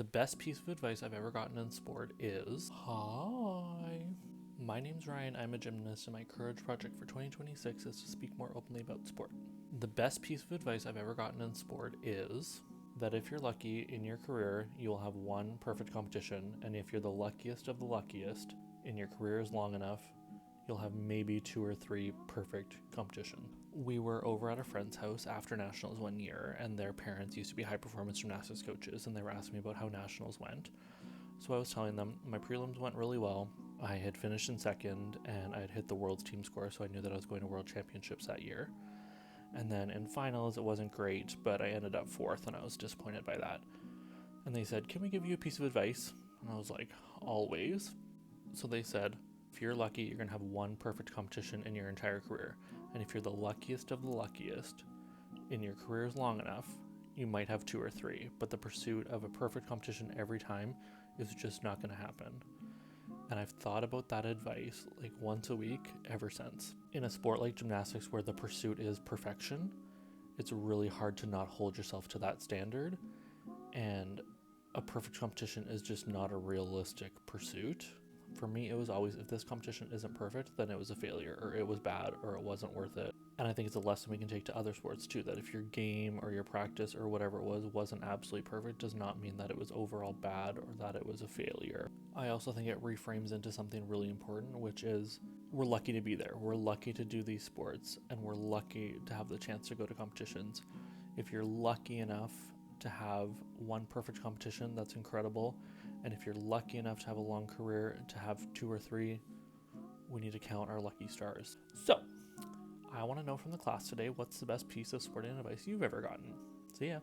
The best piece of advice I've ever gotten in sport is, hi, my name's Ryan, I'm a gymnast, and my Courage project for 2026 is to speak more openly about sport. The best piece of advice I've ever gotten in sport is that if you're lucky in your career, you will have one perfect competition, and if you're the luckiest of the luckiest, and your career is long enough, you'll have maybe 2 or 3 perfect competition. We were over at a friend's house after nationals one year, and their parents used to be high performance gymnastics coaches, and they were asking me about how nationals went. So I was telling them my prelims went really well. I had finished in second, and I had hit the world's team score, so I knew that I was going to world championships that year. And then in finals, it wasn't great, but I ended up 4th, and I was disappointed by that. And they said, "Can we give you a piece of advice?" And I was like, "Always." So they said, if you're lucky, you're going to have one perfect competition in your entire career. And if you're the luckiest of the luckiest, and your career is long enough, you might have 2 or 3. But the pursuit of a perfect competition every time is just not going to happen. And I've thought about that advice like once a week ever since. In a sport like gymnastics where the pursuit is perfection, it's really hard to not hold yourself to that standard. And a perfect competition is just not a realistic pursuit. For me, it was always, if this competition isn't perfect, then it was a failure, or it was bad, or it wasn't worth it. And I think it's a lesson we can take to other sports too, that if your game or your practice or whatever it was wasn't absolutely perfect, does not mean that it was overall bad or that it was a failure. I also think it reframes into something really important, which is we're lucky to be there. We're lucky to do these sports, and we're lucky to have the chance to go to competitions. If you're lucky enough to have one perfect competition, that's incredible. And if you're lucky enough to have a long career, to have 2 or 3, we need to count our lucky stars. So, I want to know from the class today, what's the best piece of sporting advice you've ever gotten? See ya.